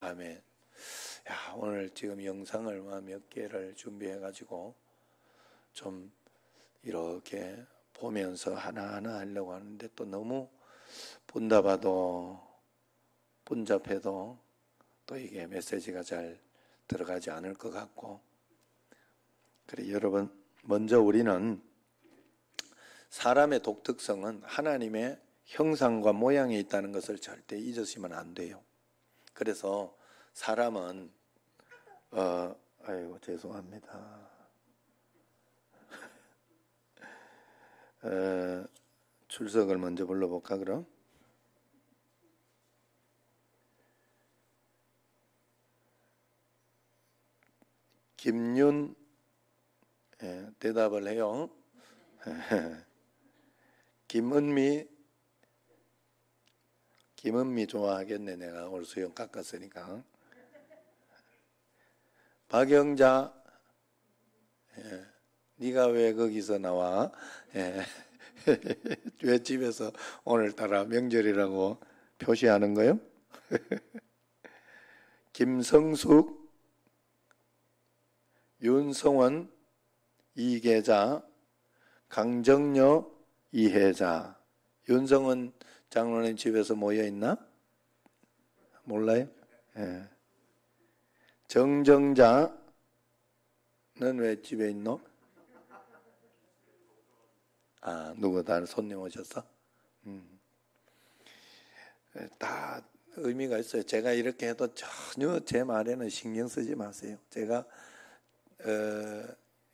아멘. 야, 오늘 지금 영상을 몇 개를 준비해가지고 좀 이렇게 보면서 하나하나 하려고 하는데 또 너무 분잡해도 또 이게 메시지가 잘 들어가지 않을 것 같고, 그래 여러분, 먼저 우리는 사람의 독특성은 하나님의 형상과 모양이 있다는 것을 절대 잊으시면 안 돼요. 그래서 사람은 아이고 죄송합니다. 출석을 먼저 불러볼까 그럼? 김윤 대답을 해요. 김은미 좋아하겠네. 내가 오늘 수영 깎았으니까. 박영자, 네가 왜 거기서 나와? 왜 집에서 오늘따라 명절이라고 표시하는 거요? 김성숙, 윤성원, 이계자, 강정여, 이혜자. 윤성원 장로님 집에서 모여있나? 몰라요? 예. 정정자는 왜 집에 있노? 누구 다른 손님 오셨어? 다 의미가 있어요. 제가 이렇게 해도 전혀 제 말에는 신경 쓰지 마세요. 제가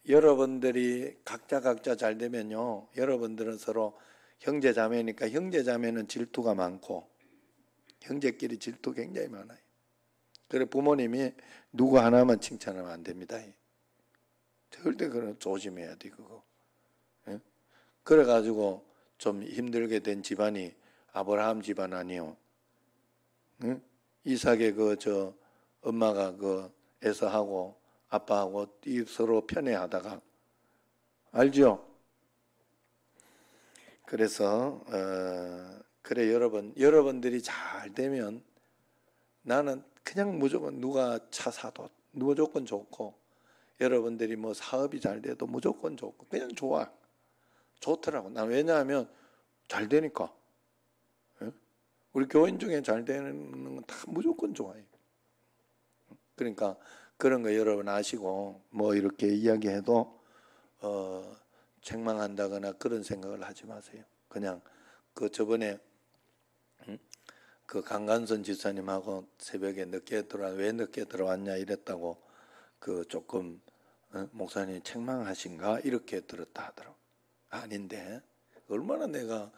여러분들이 각자 잘 되면요, 여러분들은 서로 형제 자매니까 형제 자매는 질투가 많고 형제끼리 질투 굉장히 많아요. 그래 부모님이 누구 하나만 칭찬하면 안 됩니다. 절대 그런 조심해야 돼 그거. 예? 그래가지고 좀 힘들게 된 집안이 아브라함 집안 아니요. 예? 이삭의 엄마가 에서하고 아빠하고 서로 편애하다가 알죠? 그래서 그래 여러분들이 잘 되면 나는 그냥 무조건 누가 차 사도 무조건 좋고, 여러분들이 뭐 사업이 잘 돼도 무조건 좋고, 그냥 좋더라고. 난 왜냐하면 잘 되니까. 예? 우리 교인 중에 잘 되는 건 다 무조건 좋아요. 그러니까 그런 거 여러분 아시고 뭐 이렇게 이야기해도 책망한다거나 그런 생각을 하지 마세요. 그냥 저번에 강간선 지사님하고 새벽에 왜 늦게 들어왔냐 이랬다고 조금 목사님 책망하신가 이렇게 들었다 하더라고. 아닌데 얼마나 내가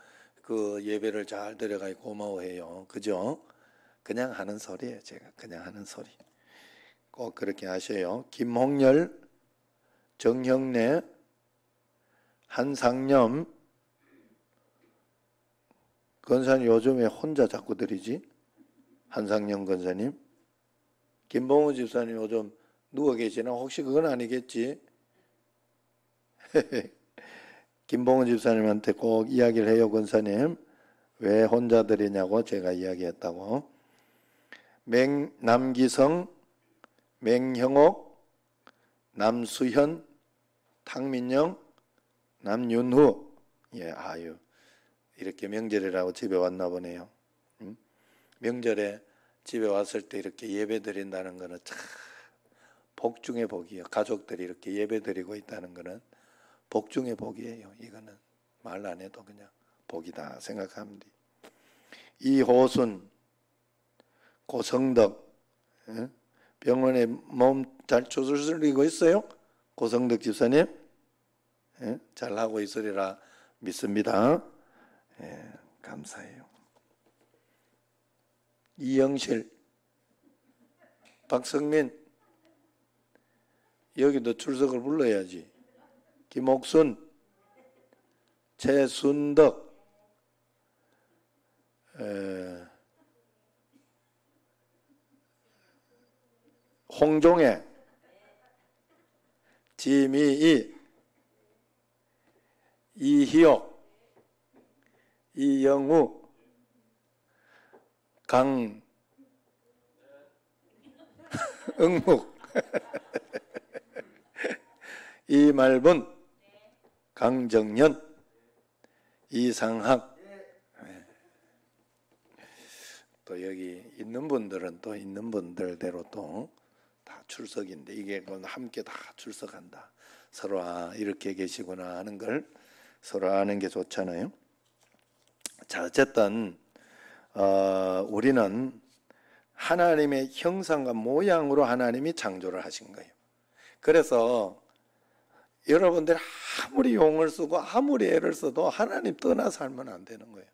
예배를 잘 드려가지고 고마워해요. 그죠? 그냥 하는 소리예요. 제가 그냥 하는 소리. 꼭 그렇게 하셔요. 김홍열, 정형래, 한상념. 권사님 요즘에 혼자 자꾸 드리지? 한상념 권사님. 김봉우 집사님 요즘 누워 계시나? 혹시 그건 아니겠지? 김봉우 집사님한테 꼭 이야기를 해요. 권사님 왜 혼자 드리냐고 제가 이야기했다고. 남기성, 맹형옥, 남수현, 탕민영, 남윤후. 이렇게 명절이라고 집에 왔나 보네요. 명절에 집에 왔을 때 이렇게 예배 드린다는 거는 참 복 중의 복이에요. 가족들이 이렇게 예배 드리고 있다는 거는 복 중의 복이에요. 이거는 말 안 해도 그냥 복이다 생각하면 돼. 이호순, 고성덕, 병원에 몸 잘 추스리고 있어요? 고성덕 집사님? 잘하고 있으리라 믿습니다. 감사해요. 이영실, 박성민, 여기도 출석을 불러야지. 김옥순, 최순덕, 홍종애, 지미희, 이희옥, 이영우, 응묵. 이말분, 강정연, 이상학. 또 여기 있는 분들은 또 있는 분들대로 또 다 출석인데, 이게 함께 다 출석한다. 서로 이렇게 계시구나 하는 걸 서로 아는 게 좋잖아요. 자, 어쨌든 우리는 하나님의 형상과 모양으로 하나님이 창조를 하신 거예요. 그래서 여러분들 아무리 용을 쓰고 아무리 애를 써도 하나님 떠나 살면 안 되는 거예요.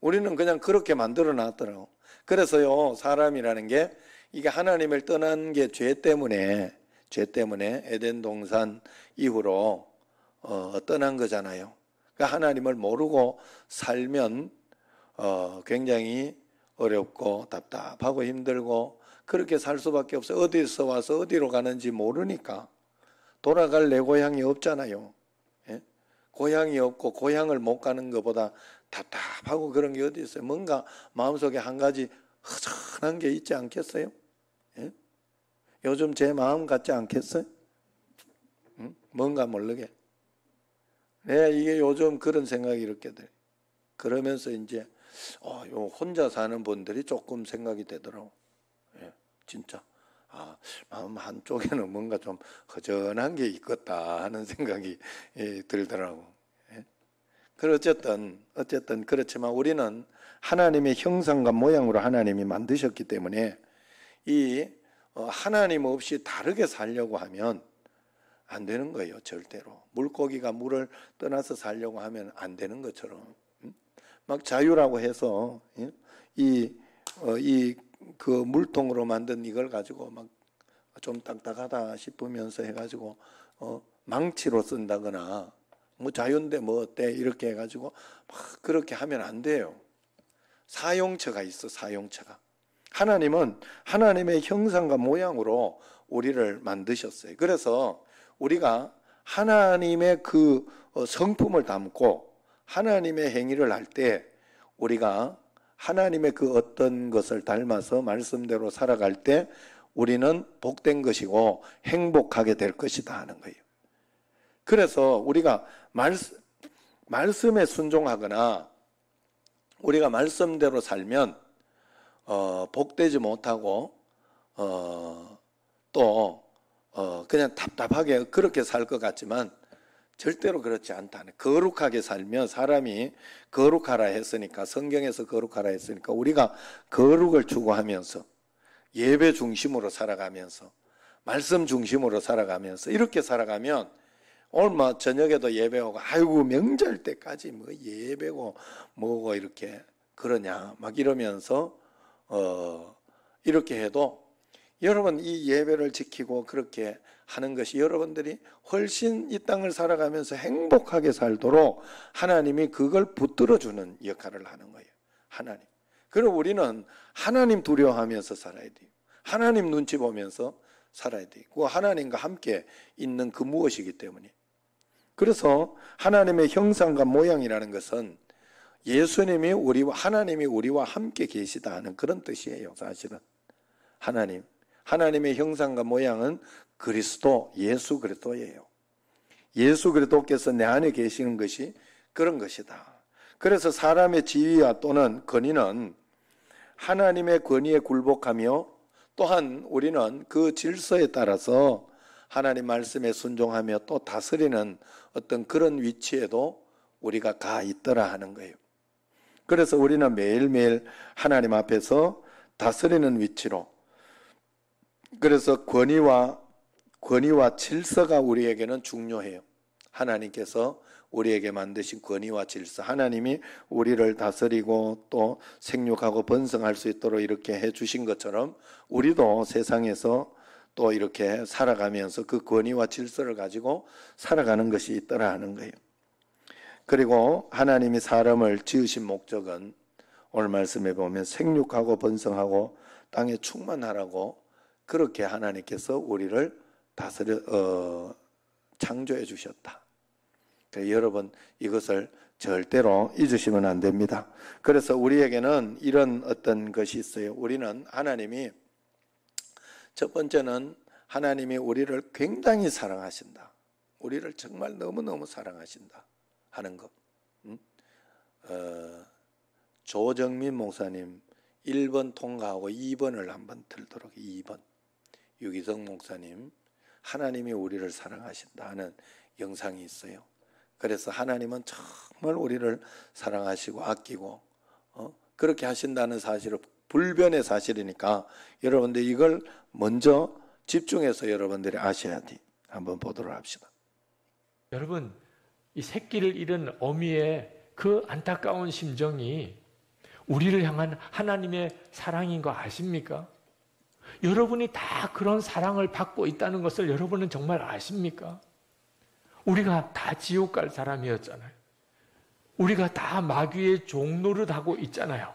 우리는 그냥 그렇게 만들어 놨더라고. 그래서요, 사람이라는 게 이게 하나님을 떠난 게 죄 때문에 에덴 동산 이후로 떠난 거잖아요. 그러니까 하나님을 모르고 살면 굉장히 어렵고 답답하고 힘들고 그렇게 살 수밖에 없어요. 어디서 와서 어디로 가는지 모르니까. 돌아갈 내 고향이 없잖아요. 예? 고향이 없고 고향을 못 가는 것보다 답답하고 그런 게 어디 있어요. 뭔가 마음속에 한 가지 허전한 게 있지 않겠어요? 예? 요즘 제 마음 같지 않겠어요? 응? 뭔가 모르게. 이게 요즘 그런 생각이 이렇게 돼. 그러면서 이제 혼자 사는 분들이 조금 생각이 되더라고. 예, 진짜. 마음 한쪽에는 뭔가 좀 허전한 게 있겠다 하는 생각이 들더라고. 예. 어쨌든 그렇지만 우리는 하나님의 형상과 모양으로 하나님이 만드셨기 때문에 이 하나님 없이 다르게 살려고 하면 안 되는 거예요. 절대로. 물고기가 물을 떠나서 살려고 하면 안 되는 것처럼. 막 자유라고 해서 그 물통으로 만든 이걸 가지고 막 좀 딱딱하다 싶으면서 해가지고 망치로 쓴다거나 뭐 자유인데 뭐 어때 이렇게 해가지고 막 그렇게 하면 안 돼요. 사용처가 있어. 사용처가. 하나님은 하나님의 형상과 모양으로 우리를 만드셨어요. 그래서 우리가 하나님의 그 성품을 담고 하나님의 행위를 할 때 우리가 하나님의 그 어떤 것을 닮아서 말씀대로 살아갈 때 우리는 복된 것이고 행복하게 될 것이다 하는 거예요. 그래서 우리가 말씀에 순종하거나 우리가 말씀대로 살면 복되지 못하고 또 그냥 답답하게 그렇게 살 것 같지만 절대로 그렇지 않다는. 거룩하게 살면 사람이 거룩하라 했으니까, 성경에서 거룩하라 했으니까 우리가 거룩을 추구하면서 예배 중심으로 살아가면서 말씀 중심으로 살아가면서 이렇게 살아가면 오늘 저녁에도 예배하고 아이고 명절 때까지 뭐 예배고 뭐고 이렇게 그러냐 막 이러면서 이렇게 해도 여러분 이 예배를 지키고 그렇게 하는 것이 여러분들이 훨씬 이 땅을 살아가면서 행복하게 살도록 하나님이 그걸 붙들어주는 역할을 하는 거예요. 하나님. 그럼 우리는 하나님 두려워하면서 살아야 돼요. 하나님 눈치 보면서 살아야 돼요. 그 하나님과 함께 있는 그 무엇이기 때문에. 그래서 하나님의 형상과 모양이라는 것은 예수님이 하나님이 우리와 함께 계시다 하는 그런 뜻이에요. 사실은 하나님의 형상과 모양은 그리스도, 예수 그리스도예요. 예수 그리스도께서 내 안에 계시는 것이 그런 것이다. 그래서 사람의 지위와 또는 권위는 하나님의 권위에 굴복하며 또한 우리는 그 질서에 따라서 하나님 말씀에 순종하며 또 다스리는 어떤 그런 위치에도 우리가 가 있더라 하는 거예요. 그래서 우리는 매일매일 하나님 앞에서 다스리는 위치로, 그래서 권위와 질서가 우리에게는 중요해요. 하나님께서 우리에게 만드신 권위와 질서, 하나님이 우리를 다스리고 또 생육하고 번성할 수 있도록 이렇게 해주신 것처럼 우리도 세상에서 또 이렇게 살아가면서 그 권위와 질서를 가지고 살아가는 것이 있더라 하는 거예요. 그리고 하나님이 사람을 지으신 목적은 오늘 말씀에 보면 생육하고 번성하고 땅에 충만하라고 그렇게 하나님께서 우리를 창조해 주셨다. 여러분 이것을 절대로 잊으시면 안 됩니다. 그래서 우리에게는 이런 어떤 것이 있어요. 우리는 하나님이 첫 번째는 하나님이 우리를 굉장히 사랑하신다. 우리를 정말 너무너무 사랑하신다 하는 것. 조정민 목사님 1번 통과하고 2번을 한번 들도록 2번. 유기성 목사님 하나님이 우리를 사랑하신다 하는 영상이 있어요. 그래서 하나님은 정말 우리를 사랑하시고 아끼고 그렇게 하신다는 사실을 불변의 사실이니까 여러분들 이걸 먼저 집중해서 여러분들이 아셔야 돼. 한번 보도록 합시다. 여러분, 이 새끼를 잃은 어미의 그 안타까운 심정이 우리를 향한 하나님의 사랑인 거 아십니까? 여러분이 다 그런 사랑을 받고 있다는 것을 여러분은 정말 아십니까? 우리가 다 지옥 갈 사람이었잖아요. 우리가 다 마귀의 종노릇하고 있잖아요.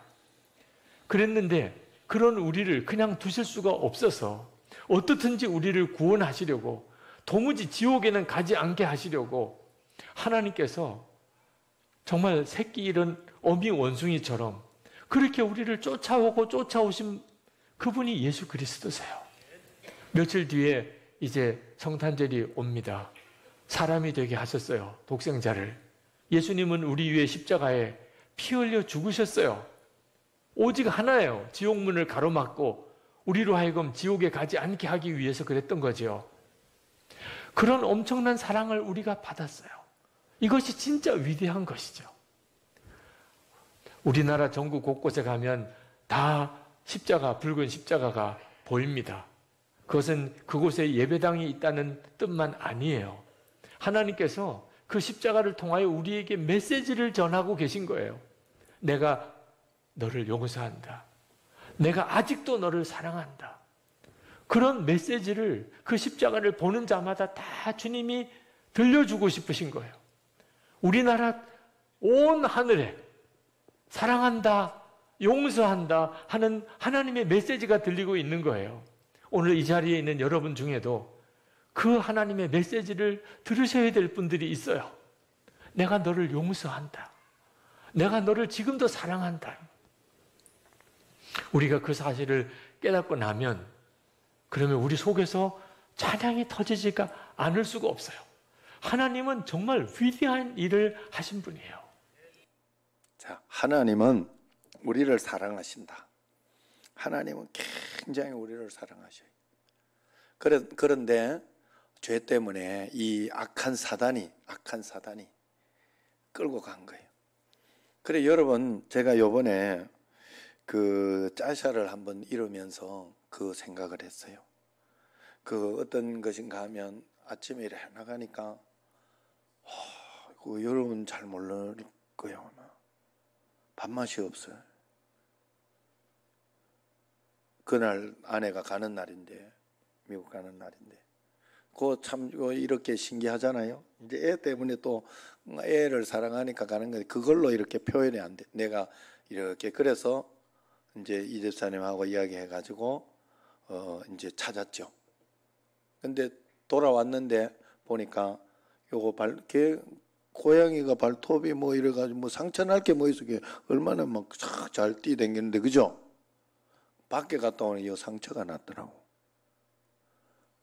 그랬는데 그런 우리를 그냥 두실 수가 없어서 어떻든지 우리를 구원하시려고, 도무지 지옥에는 가지 않게 하시려고 하나님께서 정말 새끼 잃은 어미 원숭이처럼 그렇게 우리를 쫓아오고 쫓아오신 그분이 예수 그리스도세요. 며칠 뒤에 이제 성탄절이 옵니다. 사람이 되게 하셨어요. 독생자를. 예수님은 우리 위해 십자가에 피 흘려 죽으셨어요. 오직 하나예요. 지옥문을 가로막고 우리로 하여금 지옥에 가지 않게 하기 위해서 그랬던 거죠. 그런 엄청난 사랑을 우리가 받았어요. 이것이 진짜 위대한 것이죠. 우리나라 전국 곳곳에 가면 다 십자가, 붉은 십자가가 보입니다. 그것은 그곳에 예배당이 있다는 뜻만 아니에요. 하나님께서 그 십자가를 통하여 우리에게 메시지를 전하고 계신 거예요. 내가 너를 용서한다. 내가 아직도 너를 사랑한다. 그런 메시지를 그 십자가를 보는 자마다 다 주님이 들려주고 싶으신 거예요. 우리나라 온 하늘에 사랑한다, 용서한다 하는 하나님의 메시지가 들리고 있는 거예요. 오늘 이 자리에 있는 여러분 중에도 그 하나님의 메시지를 들으셔야 될 분들이 있어요. 내가 너를 용서한다. 내가 너를 지금도 사랑한다. 우리가 그 사실을 깨닫고 나면 그러면 우리 속에서 찬양이 터지지가 않을 수가 없어요. 하나님은 정말 위대한 일을 하신 분이에요. 자, 하나님은 우리를 사랑하신다. 하나님은 굉장히 우리를 사랑하셔요. 그런데 죄 때문에 이 악한 사단이 끌고 간 거예요. 그래 여러분, 제가 요번에 그 짜샤를 한번 이루면서 그 생각을 했어요. 그 어떤 것인가 하면 아침에 일해 나가니까 그 여러분 잘 모를 거예요. 아마 밥맛이 없어요. 그날 아내가 가는 날인데, 미국 가는 날인데, 그거 참 이렇게 신기하잖아요. 이제 애 때문에 또 애를 사랑하니까 가는 건데 그걸로 이렇게 표현이 안 돼. 내가 이렇게 그래서 이제 이 집사님하고 이야기해가지고 이제 찾았죠. 근데 돌아왔는데 보니까 요거 고양이가 발톱이 뭐 이래가지고 뭐 상처 날 게 뭐 있어. 얼마나 막 잘 뛰댕기는데, 그죠? 밖에 갔다 오니 이 상처가 났더라고.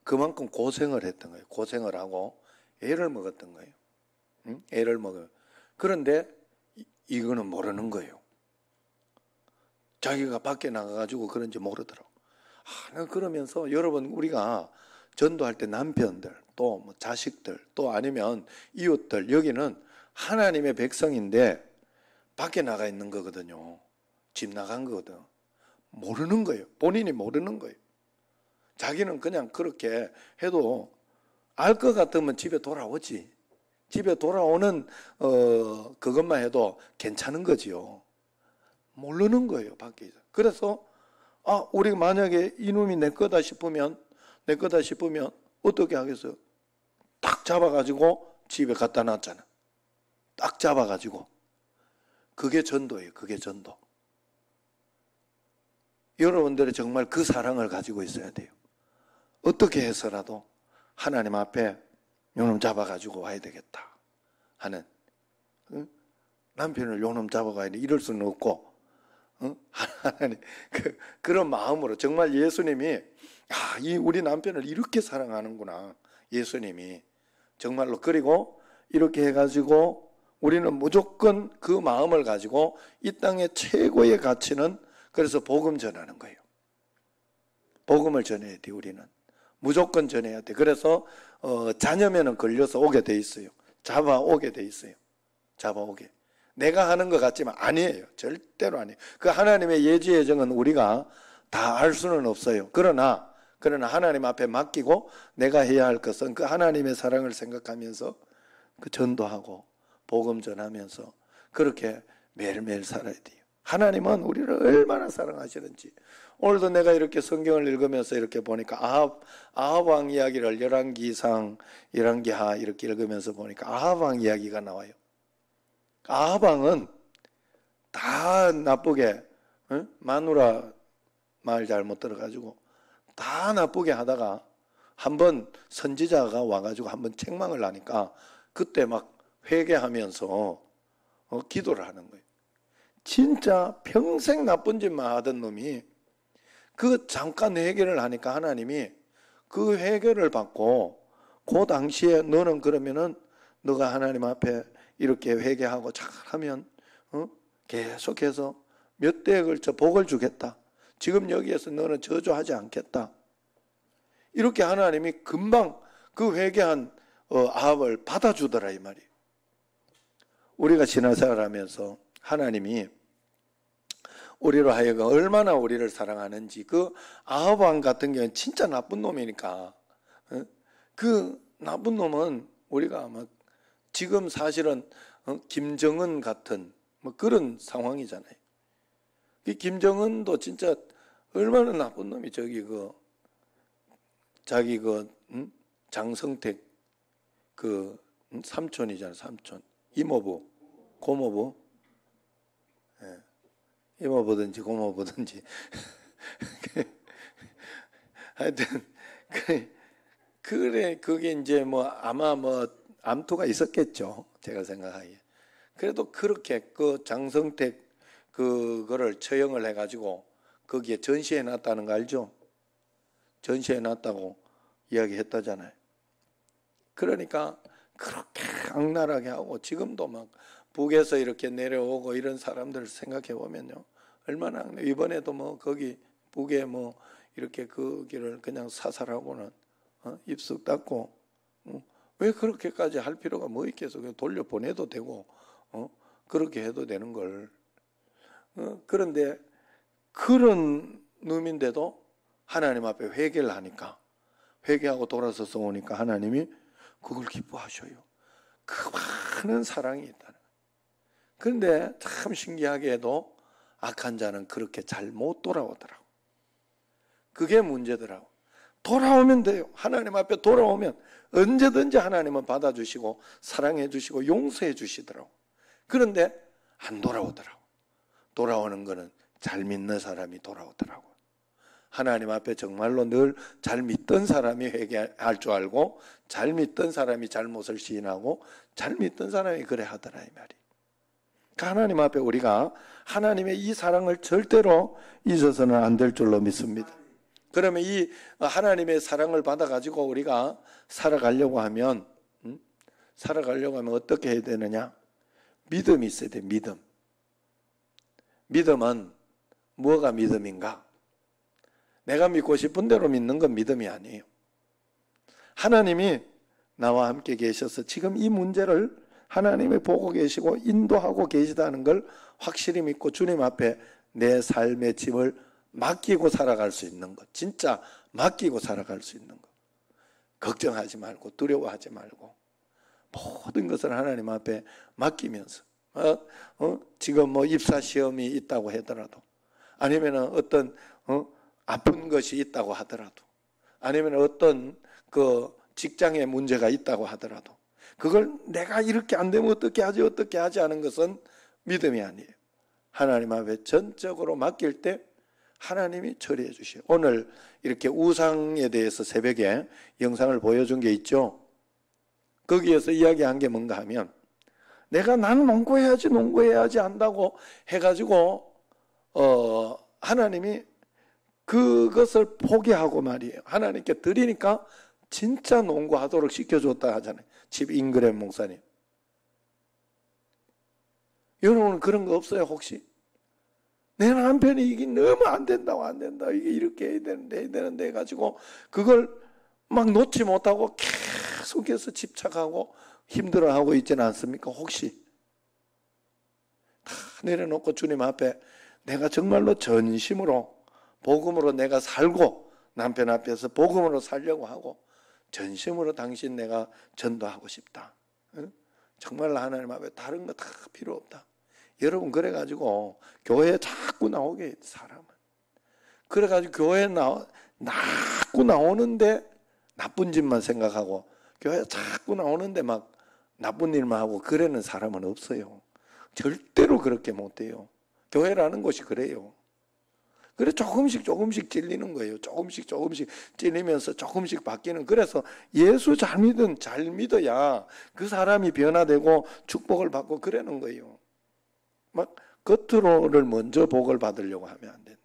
그만큼 고생을 했던 거예요. 고생을 하고 애를 먹었던 거예요. 응? 애를 먹어요. 그런데 이거는 모르는 거예요. 자기가 밖에 나가가지고 그런지 모르더라고. 그러면서 여러분, 우리가 전도할 때 남편들, 또 뭐 자식들, 또 아니면 이웃들, 여기는 하나님의 백성인데 밖에 나가 있는 거거든요. 집 나간 거거든. 모르는 거예요. 본인이 모르는 거예요. 자기는 그냥 그렇게 해도 알 것 같으면 집에 돌아오지. 집에 돌아오는 그것만 해도 괜찮은 거지요. 모르는 거예요, 밖에. 그래서 우리가 만약에 이놈이 내 거다 싶으면 어떻게 하겠어요? 딱 잡아가지고 집에 갖다 놨잖아. 딱 잡아가지고. 그게 전도예요. 그게 전도. 여러분들이 정말 그 사랑을 가지고 있어야 돼요. 어떻게 해서라도 하나님 앞에 요놈 잡아가지고 와야 되겠다 하는, 남편을 요놈 잡아가야 돼 이럴 수는 없고, 하나님 그런 마음으로 정말 예수님이 우리 남편을 이렇게 사랑하는구나, 예수님이. 정말로. 그리고 이렇게 해가지고 우리는 무조건 그 마음을 가지고 이 땅의 최고의 가치는 그래서 복음 전하는 거예요. 복음을 전해야 돼. 우리는 무조건 전해야 돼. 그래서 자녀면은 걸려서 오게 돼 있어요. 잡아오게 돼 있어요. 잡아오게. 내가 하는 것 같지만 아니에요. 절대로 아니에요. 그 하나님의 예지 예정은 우리가 다 알 수는 없어요. 그러나 하나님 앞에 맡기고 내가 해야 할 것은 그 하나님의 사랑을 생각하면서 그 전도하고 복음 전하면서 그렇게 매일매일 살아야 돼요. 하나님은 우리를 얼마나 사랑하시는지. 오늘도 내가 이렇게 성경을 읽으면서 이렇게 보니까 아합 왕 이야기를 열왕기상, 열왕기하 이렇게 읽으면서 보니까 아합 왕 이야기가 나와요. 아합 왕은 다 나쁘게, 마누라 말 잘못 들어가지고 다 나쁘게 하다가 한번 선지자가 와가지고 한번 책망을 하니까 그때 막 회개하면서 기도를 하는 거예요. 진짜 평생 나쁜 짓만 하던 놈이 그 잠깐 회개를 하니까 하나님이 그 회개를 받고 그 당시에 너는 그러면은 너가 하나님 앞에 이렇게 회개하고 잘하면 계속해서 몇 대에 걸쳐 복을 주겠다. 지금 여기에서 너는 저주하지 않겠다. 이렇게 하나님이 금방 그 회개한 아합을 받아주더라 이 말이에요. 우리가 신앙생활하면서 하나님이 우리로 하여금 얼마나 우리를 사랑하는지. 그 아합 왕 같은 경우는 진짜 나쁜 놈이니까 그 나쁜 놈은 우리가 아마 지금 사실은 김정은 같은 뭐 그런 상황이잖아요. 그 김정은도 진짜 얼마나 나쁜 놈이. 저기 자기 장성택 삼촌이잖아. 삼촌, 이모부, 고모부, 이모부든지 고모부든지 하여튼 그래 그게 이제 뭐 아마 뭐 암투가 있었겠죠. 제가 생각하기에. 그래도 그렇게 그 장성택 그거를 처형을 해가지고 거기에 전시해 놨다는 거 알죠? 전시해 놨다고 이야기했다잖아요. 그러니까 그렇게 악랄하게 하고 지금도 막 북에서 이렇게 내려오고 이런 사람들 생각해 보면요, 얼마나 악랄. 이번에도 뭐 거기 북에 뭐 이렇게 그 길을 그냥 사살하고는 입술 닦고 왜 그렇게까지 할 필요가 뭐 있겠어? 그냥 돌려 보내도 되고 그렇게 해도 되는 걸. 그런데 그런 놈인데도 하나님 앞에 회개를 하니까, 회개하고 돌아서서 오니까 하나님이 그걸 기뻐하셔요. 그 많은 사랑이 있다는 거예요. 그런데 참 신기하게도 악한 자는 그렇게 잘 못 돌아오더라고. 그게 문제더라고. 돌아오면 돼요. 하나님 앞에 돌아오면 언제든지 하나님은 받아주시고 사랑해 주시고 용서해 주시더라고. 그런데 안 돌아오더라고. 돌아오는 거는 잘 믿는 사람이 돌아오더라고. 하나님 앞에 정말로 늘 잘 믿던 사람이 회개할 줄 알고, 잘 믿던 사람이 잘못을 시인하고, 잘 믿던 사람이 그래 하더라 이 말이. 하나님 앞에 우리가 하나님의 이 사랑을 절대로 잊어서는 안 될 줄로 믿습니다. 그러면 이 하나님의 사랑을 받아가지고 우리가 살아가려고 하면 어떻게 해야 되느냐? 믿음이 있어야 돼. 믿음. 믿음은 뭐가 믿음인가? 내가 믿고 싶은 대로 믿는 건 믿음이 아니에요. 하나님이 나와 함께 계셔서 지금 이 문제를 하나님이 보고 계시고 인도하고 계시다는 걸 확실히 믿고 주님 앞에 내 삶의 짐을 맡기고 살아갈 수 있는 것. 진짜 맡기고 살아갈 수 있는 것. 걱정하지 말고 두려워하지 말고 모든 것을 하나님 앞에 맡기면서 지금 뭐 입사 시험이 있다고 하더라도, 아니면 어떤 아픈 것이 있다고 하더라도, 아니면 어떤 그 직장에 문제가 있다고 하더라도 그걸 내가 이렇게 안 되면 어떻게 하지 하는 것은 믿음이 아니에요. 하나님 앞에 전적으로 맡길 때 하나님이 처리해 주셔요. 오늘 이렇게 우상에 대해서 새벽에 영상을 보여준 게 있죠. 거기에서 이야기한 게 뭔가 하면, 나는 농구해야지 한다고 해가지고 하나님이 그것을 포기하고 말이에요. 하나님께 드리니까 진짜 농구하도록 시켜줬다 하잖아요. 집 잉그램 목사님. 여러분은 그런 거 없어요 혹시? 내 남편이 이게 너무 안 된다고 안 된다. 이게 이렇게 해야 되는데 해가지고 그걸 막 놓지 못하고 계속해서 집착하고 힘들어하고 있지는 않습니까? 혹시? 다 내려놓고 주님 앞에 내가 정말로 전심으로 복음으로 내가 살고 남편 앞에서 복음으로 살려고 하고 전심으로 당신 내가 전도하고 싶다. 응? 정말 하나님 앞에 다른 거 다 필요 없다. 여러분 그래가지고 교회에 자꾸 나오게 해요, 사람은. 그래가지고 교회에 자꾸 나오는데 나쁜 짓만 생각하고 교회에 자꾸 나오는데 막 나쁜 일만 하고 그러는 사람은 없어요. 절대로 그렇게 못해요. 교회라는 곳이 그래요. 그래 조금씩 찔리는 거예요. 조금씩 찔리면서 조금씩 바뀌는. 그래서 예수 잘 믿어야 그 사람이 변화되고 축복을 받고 그러는 거예요. 막 겉으로를 먼저 복을 받으려고 하면 안 된대.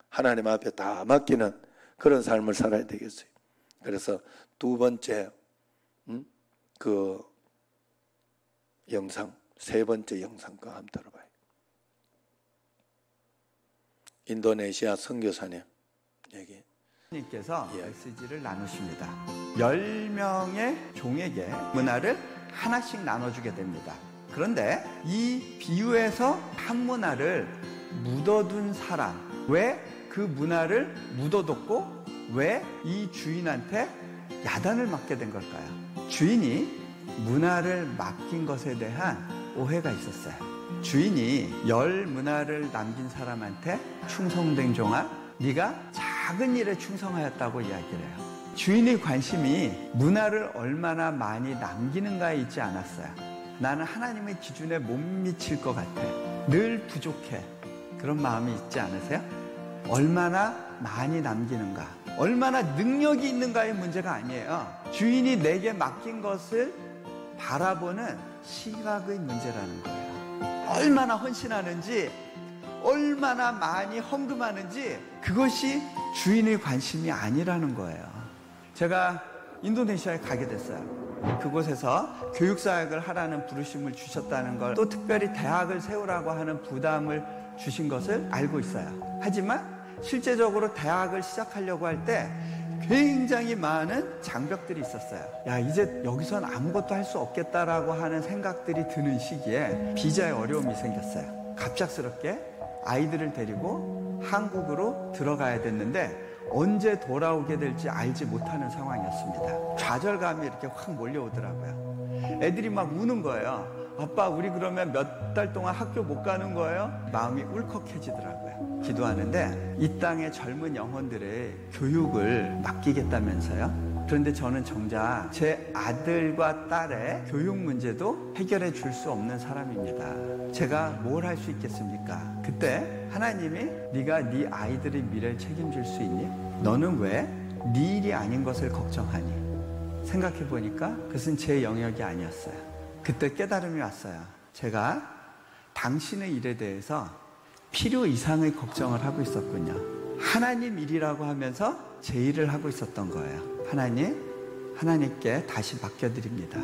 하나님 앞에 다 맡기는 그런 삶을 살아야 되겠어요. 그래서 두 번째 그 영상, 세 번째 영상 거 한번 들어봐요. 인도네시아 선교사님 얘기. 님께서 메시지를 나누십니다. 10명의 종에게 문화를 하나씩 나눠주게 됩니다. 그런데 이 비유에서 한 문화를 묻어둔 사람, 왜 그 문화를 묻어뒀고 왜 이 주인한테 야단을 맞게 된 걸까요? 주인이 문화를 맡긴 것에 대한 오해가 있었어요. 주인이 10 문화를 남긴 사람한테 충성된 종아, 네가 작은 일에 충성하였다고 이야기를 해요. 주인의 관심이 문화를 얼마나 많이 남기는가에 있지 않았어요. 나는 하나님의 기준에 못 미칠 것 같아. 늘 부족해. 그런 마음이 있지 않으세요? 얼마나 많이 남기는가, 얼마나 능력이 있는가의 문제가 아니에요. 주인이 내게 맡긴 것을 바라보는 시각의 문제라는 거예요. 얼마나 헌신하는지, 얼마나 많이 헌금하는지, 그것이 주인의 관심이 아니라는 거예요. 제가 인도네시아에 가게 됐어요. 그곳에서 교육사역을 하라는 부르심을 주셨다는 걸, 또 특별히 대학을 세우라고 하는 부담을 주신 것을 알고 있어요. 하지만 실제적으로 대학을 시작하려고 할 때 굉장히 많은 장벽들이 있었어요. 야, 이제 여기선 아무것도 할 수 없겠다라고 하는 생각들이 드는 시기에 비자에 어려움이 생겼어요. 갑작스럽게 아이들을 데리고 한국으로 들어가야 됐는데 언제 돌아오게 될지 알지 못하는 상황이었습니다. 좌절감이 이렇게 확 몰려오더라고요. 애들이 막 우는 거예요. 아빠, 우리 그러면 몇 달 동안 학교 못 가는 거예요? 마음이 울컥해지더라고요. 기도하는데 이 땅의 젊은 영혼들의 교육을 맡기겠다면서요? 그런데 저는 정작 제 아들과 딸의 교육 문제도 해결해 줄 수 없는 사람입니다. 제가 뭘 할 수 있겠습니까? 그때 하나님이 네가 네 아이들의 미래를 책임질 수 있니? 너는 왜 네 일이 아닌 것을 걱정하니? 생각해 보니까 그것은 제 영역이 아니었어요. 그때 깨달음이 왔어요. 제가 당신의 일에 대해서 필요 이상의 걱정을 하고 있었군요. 하나님 일이라고 하면서 제 일을 하고 있었던 거예요. 하나님께 다시 맡겨드립니다.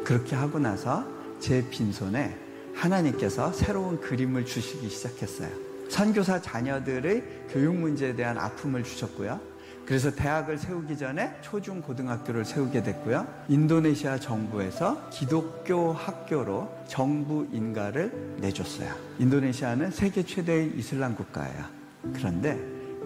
그렇게 하고 나서 제 빈손에 하나님께서 새로운 그림을 주시기 시작했어요. 선교사 자녀들의 교육 문제에 대한 아픔을 주셨고요. 그래서 대학을 세우기 전에 초중 고등학교를 세우게 됐고요. 인도네시아 정부에서 기독교 학교로 정부 인가를 내줬어요. 인도네시아는 세계 최대의 이슬람 국가예요. 그런데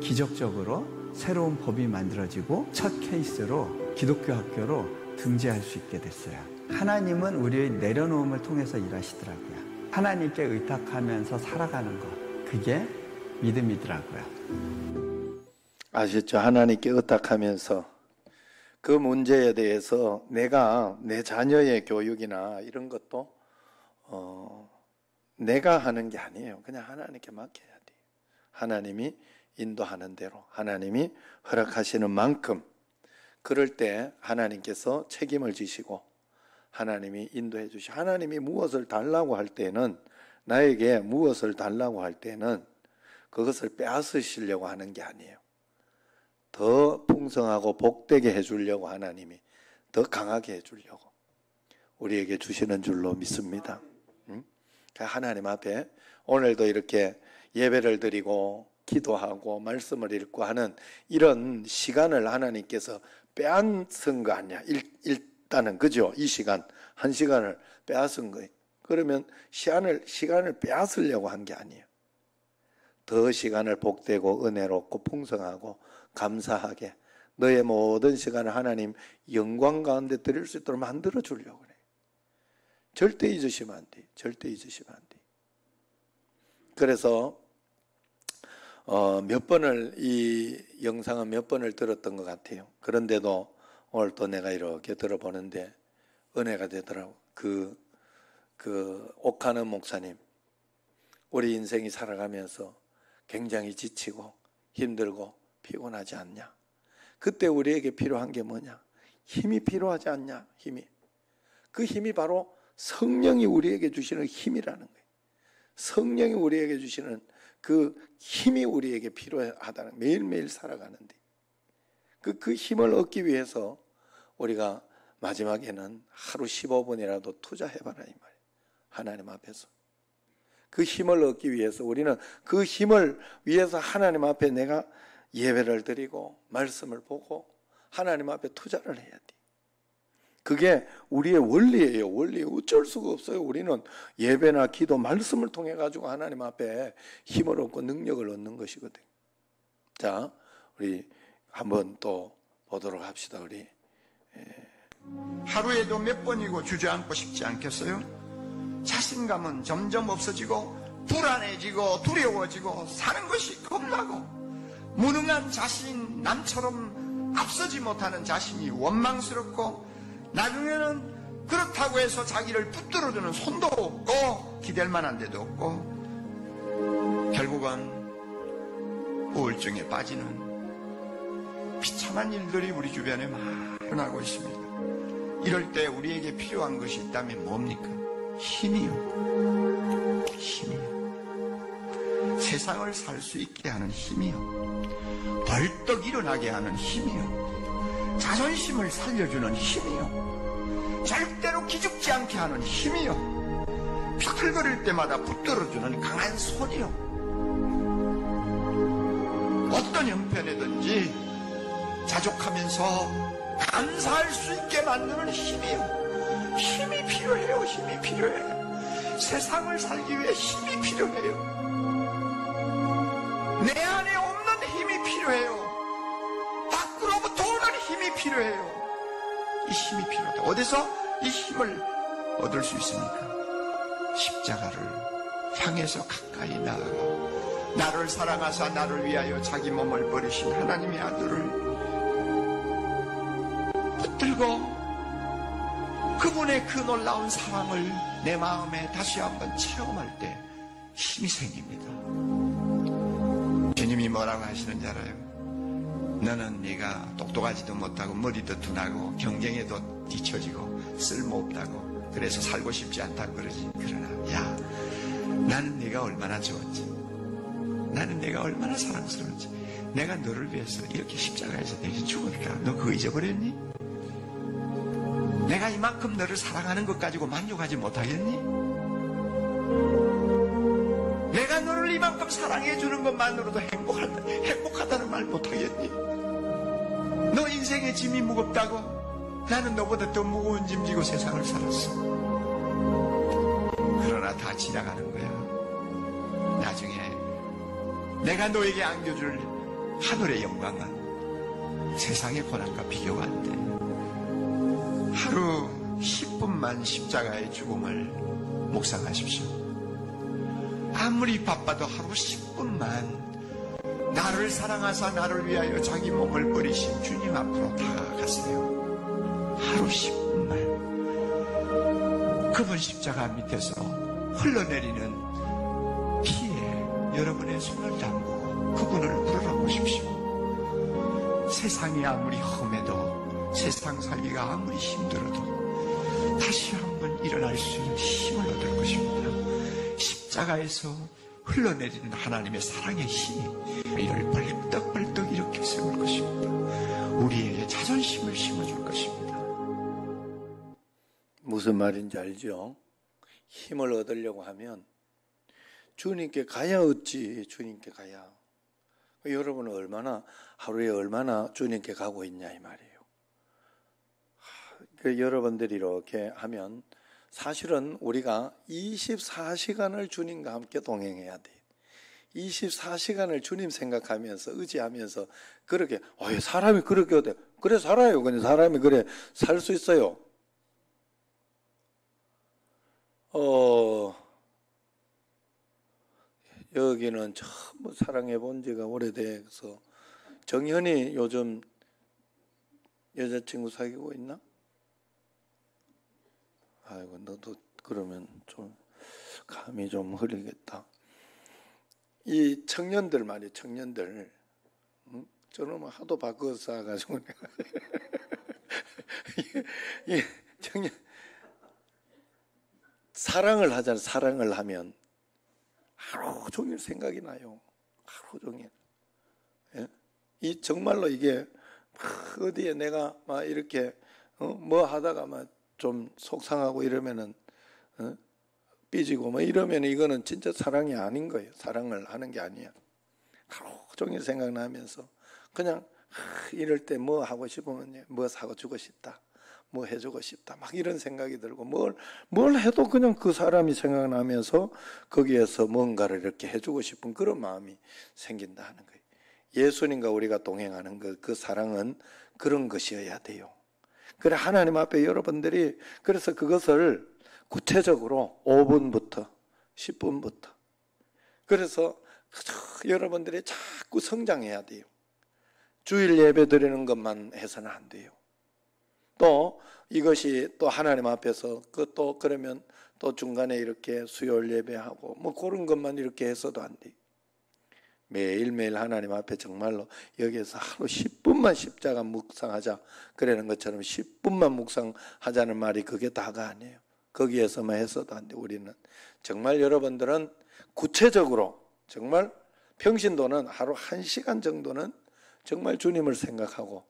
기적적으로 새로운 법이 만들어지고 첫 케이스로 기독교 학교로 등재할 수 있게 됐어요. 하나님은 우리의 내려놓음을 통해서 일하시더라고요. 하나님께 의탁하면서 살아가는 것, 그게 믿음이더라고요. 아시죠? 하나님께 의탁하면서 그 문제에 대해서 내가 내 자녀의 교육이나 이런 것도 내가 하는 게 아니에요. 그냥 하나님께 맡겨야 돼요. 하나님이 인도하는 대로, 하나님이 허락하시는 만큼, 그럴 때 하나님께서 책임을 지시고 하나님이 인도해 주시고, 하나님이 무엇을 달라고 할 때는, 나에게 무엇을 달라고 할 때는 그것을 빼앗으시려고 하는 게 아니에요. 더 풍성하고 복되게 해주려고 하나님이 더 강하게 해주려고 우리에게 주시는 줄로 믿습니다. 하나님 앞에 오늘도 이렇게 예배를 드리고 기도하고 말씀을 읽고 하는 이런 시간을 하나님께서 빼앗은 거 아니야. 일단은 그죠? 이 시간, 한 시간을 빼앗은 거예요. 그러면 시간을 빼앗으려고 한 게 아니에요. 더 시간을 복되고 은혜롭고 풍성하고 감사하게 너의 모든 시간을 하나님 영광 가운데 드릴 수 있도록 만들어 주려고 그래요. 절대 잊으시면 안 돼. 절대 잊으시면 안 돼. 그래서 이 영상은 몇 번을 들었던 것 같아요. 그런데도 오늘 또 내가 이렇게 들어보는데 은혜가 되더라고. 그 옥하는 목사님, 우리 인생이 살아가면서 굉장히 지치고 힘들고 피곤하지 않냐? 그때 우리에게 필요한 게 뭐냐? 힘이 필요하지 않냐? 힘이. 그 힘이 바로 성령이 우리에게 주시는 힘이라는 거예요. 성령이 우리에게 주시는 그 힘이 우리에게 필요하다는, 매일매일 살아가는데 그 힘을 얻기 위해서 우리가 마지막에는 하루 15분이라도 투자해봐라 이 말이에요. 하나님 앞에서 그 힘을 얻기 위해서 우리는 그 힘을 위해서 하나님 앞에 내가 예배를 드리고 말씀을 보고 하나님 앞에 투자를 해야 돼. 그게 우리의 원리예요. 원리. 어쩔 수가 없어요. 우리는 예배나 기도, 말씀을 통해 가지고 하나님 앞에 힘을 얻고 능력을 얻는 것이거든. 자, 우리 한번 또 보도록 합시다. 우리 하루에도 몇 번이고 주저앉고 싶지 않겠어요? 자신감은 점점 없어지고 불안해지고 두려워지고 사는 것이 겁나고 무능한 자신, 남처럼 앞서지 못하는 자신이 원망스럽고 나중에는 그렇다고 해서 자기를 붙들어주는 손도 없고 기댈 만한 데도 없고 결국은 우울증에 빠지는 비참한 일들이 우리 주변에 일어나고 있습니다. 이럴 때 우리에게 필요한 것이 있다면 뭡니까? 힘이요. 힘이요. 세상을 살 수 있게 하는 힘이요. 벌떡 일어나게 하는 힘이요. 자존심을 살려주는 힘이요. 절대로 기죽지 않게 하는 힘이요. 비틀거릴 때마다 붙들어주는 강한 손이요. 어떤 형편이든지 자족하면서 감사할 수 있게 만드는 힘이요. 힘이 필요해요. 힘이 필요해요. 세상을 살기 위해 힘이 필요해요. 내 안에 없는 힘이 필요해요. 밖으로부터 오는 힘이 필요해요. 이 힘이 필요하다. 어디서 이 힘을 얻을 수 있습니까? 십자가를 향해서 가까이 나아가 나를 사랑하사 나를 위하여 자기 몸을 버리신 하나님의 아들을 붙들고 그분의 그 놀라운 사랑을 내 마음에 다시 한번 체험할 때 힘이 생깁니다. 주님이 뭐라고 하시는지 알아요? 너는 네가 똑똑하지도 못하고 머리도 둔하고 경쟁에도 뒤처지고 쓸모없다고 그래서 살고 싶지 않다고 그러지. 그러나 야, 나는 네가 얼마나 좋은지, 나는 네가 얼마나 사랑스러운지, 내가 너를 위해서 이렇게 십자가에서 대신 죽으니까 너 그거 잊어버렸니? 내가 이만큼 너를 사랑하는 것 가지고 만족하지 못하겠니? 내가 너를 이만큼 사랑해 주는 것만으로도 행복하다는 말 못하겠니? 너 인생의 짐이 무겁다고? 나는 너보다 더 무거운 짐 지고 세상을 살았어. 그러나 다 지나가는 거야. 나중에 내가 너에게 안겨줄 하늘의 영광은 세상의 고난과 비교가 안 돼. 하루 10분만 십자가의 죽음을 묵상하십시오. 아무리 바빠도 하루 10분만 나를 사랑하사 나를 위하여 자기 몸을 버리신 주님 앞으로 다가가세요. 하루 10분만 그분 십자가 밑에서 흘러내리는 피에 여러분의 손을 담고 그분을 우러러보십시오. 세상이 아무리 험해도 세상 살기가 아무리 힘들어도 다시 한번 일어날 수 있는 힘을 얻을 것입니다. 십자가에서 흘러내리는 하나님의 사랑의 힘이 이를 벌떡벌떡 일으켜 세울 것입니다. 우리에게 자존심을 심어줄 것입니다. 무슨 말인지 알죠? 힘을 얻으려고 하면 주님께 가야 얻지. 주님께 가야. 여러분은 하루에 얼마나 주님께 가고 있냐 이 말이에요. 여러분들이 이렇게 하면 사실은 우리가 24시간을 주님과 함께 동행해야 돼요. 24시간을 주님 생각하면서 의지하면서 그렇게 사람이 그렇게 어때? 그래 살아요. 그냥 사람이 그래 살 수 있어요. 여기는 처음 사랑해 본 지가 오래돼서 정현이 요즘 여자친구 사귀고 있나? 아이고 너도 그러면 좀 감이 좀 흐리겠다. 이 청년들 말이에요. 청년들 저놈은 하도 바꿔 쌓아가지고 청년 사랑을 하잖아요. 사랑을 하면 하루 종일 생각이 나요. 하루 종일. 예? 이 정말로 이게 어디에 내가 막 이렇게 뭐 하다가 막 좀 속상하고 이러면은 삐지고 뭐 이러면 이거는 진짜 사랑이 아닌 거예요. 사랑을 하는 게 아니야. 하루 종일 생각나면서 그냥 이럴 때 뭐 하고 싶으면 뭐 사고 주고 싶다. 뭐 해주고 싶다. 막 이런 생각이 들고 뭘 해도 그냥 그 사람이 생각나면서 거기에서 뭔가를 이렇게 해주고 싶은 그런 마음이 생긴다 하는 거예요. 예수님과 우리가 동행하는 그 사랑은 그런 것이어야 돼요. 그래 하나님 앞에 여러분들이 그래서 그것을 구체적으로 5분부터 10분부터 그래서 여러분들이 자꾸 성장해야 돼요. 주일 예배 드리는 것만 해서는 안 돼요. 또 이것이 또 하나님 앞에서 또 그러면 또 중간에 이렇게 수요일 예배하고 뭐 그런 것만 이렇게 해서도 안 돼요. 매일매일 하나님 앞에 정말로 여기에서 하루 10분만 십자가 묵상하자 그러는 것처럼 10분만 묵상하자는 말이 그게 다가 아니에요. 거기에서만 해서도 안 돼요. 우리는 정말 여러분들은 구체적으로 정말 평신도는 하루 1시간 정도는 정말 주님을 생각하고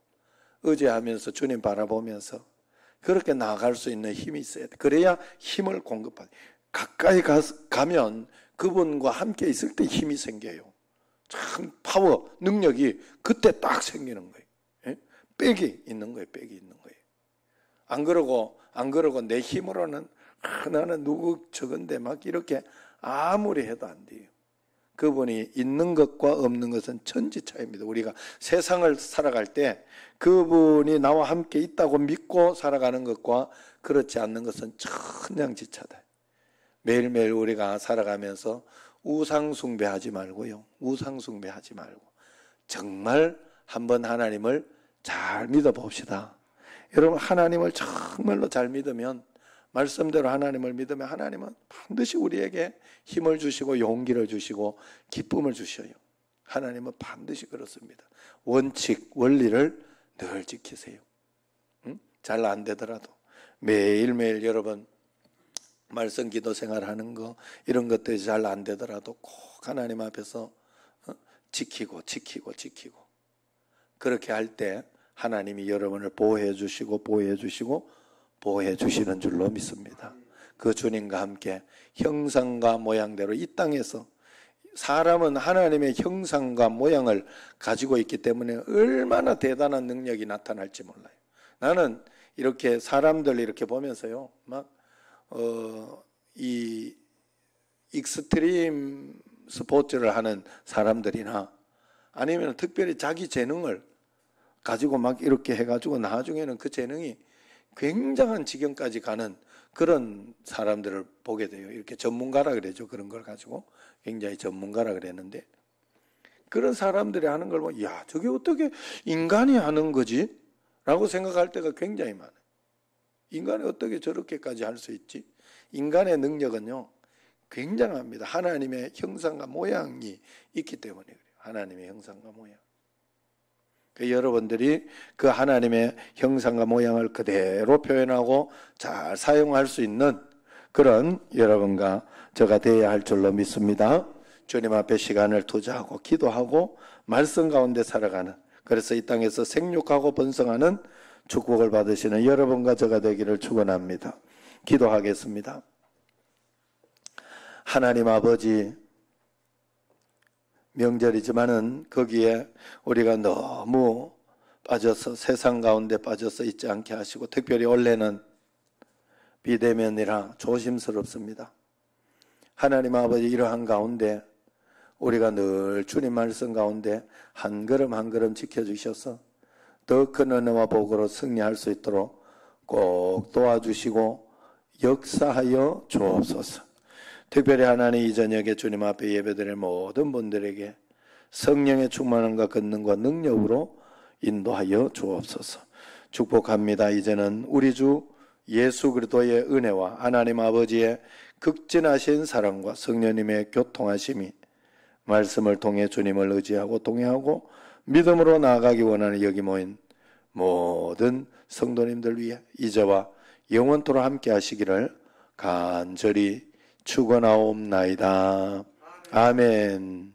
의지하면서 주님 바라보면서 그렇게 나아갈 수 있는 힘이 있어야 돼. 그래야 힘을 공급하돼. 가까이 가면 그분과 함께 있을 때 힘이 생겨요. 참 파워, 능력이 그때 딱 생기는 거예요. 예? 빽이 있는 거예요. 빽이 있는 거예요. 안 그러고 내 힘으로는 나는 누구 적은데 막 이렇게 아무리 해도 안 돼요. 그분이 있는 것과 없는 것은 천지 차이입니다. 우리가 세상을 살아갈 때 그분이 나와 함께 있다고 믿고 살아가는 것과 그렇지 않는 것은 천양지차다. 매일매일 우리가 살아가면서 우상 숭배하지 말고요. 우상 숭배하지 말고 정말 한번 하나님을 잘 믿어봅시다. 여러분 하나님을 정말로 잘 믿으면 말씀대로 하나님을 믿으면 하나님은 반드시 우리에게 힘을 주시고 용기를 주시고 기쁨을 주셔요. 하나님은 반드시 그렇습니다. 원칙, 원리를 늘 지키세요. 잘 안 되더라도 매일매일 여러분 말씀 기도 생활하는 거 이런 것들이 잘 안 되더라도 꼭 하나님 앞에서 지키고 그렇게 할 때 하나님이 여러분을 보호해 주시고 보호해 주시는 줄로 믿습니다. 그 주님과 함께 형상과 모양대로 이 땅에서 사람은 하나님의 형상과 모양을 가지고 있기 때문에 얼마나 대단한 능력이 나타날지 몰라요. 나는 이렇게 사람들 이렇게 보면서요, 이 익스트림 스포츠를 하는 사람들이나 아니면 특별히 자기 재능을 가지고 막 이렇게 해가지고 나중에는 그 재능이 굉장한 지경까지 가는 그런 사람들을 보게 돼요. 이렇게 전문가라 그러죠. 그런 걸 가지고 굉장히 전문가라 그랬는데 그런 사람들이 하는 걸 보면 야, 저게 어떻게 인간이 하는 거지? 라고 생각할 때가 굉장히 많아요. 인간이 어떻게 저렇게까지 할 수 있지? 인간의 능력은요 굉장합니다. 하나님의 형상과 모양이 있기 때문에 그래요. 하나님의 형상과 모양. 여러분들이 그 하나님의 형상과 모양을 그대로 표현하고 잘 사용할 수 있는 그런 여러분과 저가 되어야 할 줄로 믿습니다. 주님 앞에 시간을 투자하고 기도하고 말씀 가운데 살아가는, 그래서 이 땅에서 생육하고 번성하는 축복을 받으시는 여러분과 저가 되기를 축원합니다. 기도하겠습니다. 하나님 아버지, 명절이지만은 거기에 우리가 너무 빠져서 세상 가운데 빠져서 있지 않게 하시고, 특별히 올해는 비대면이라 조심스럽습니다. 하나님 아버지, 이러한 가운데 우리가 늘 주님 말씀 가운데 한 걸음 한 걸음 지켜주셔서 더 큰 은혜와 복으로 승리할 수 있도록 꼭 도와주시고 역사하여 주옵소서. 특별히 하나님, 이 저녁에 주님 앞에 예배드릴 모든 분들에게 성령의 충만함과 권능과 능력으로 인도하여 주옵소서. 축복합니다. 이제는 우리 주 예수 그리스도의 은혜와 하나님 아버지의 극진하신 사랑과 성령님의 교통하심이 말씀을 통해 주님을 의지하고 동행하고 믿음으로 나아가기 원하는 여기 모인 모든 성도님들 위해 이제와 영원토록 함께 하시기를 간절히 축원하옵나이다. 아멘.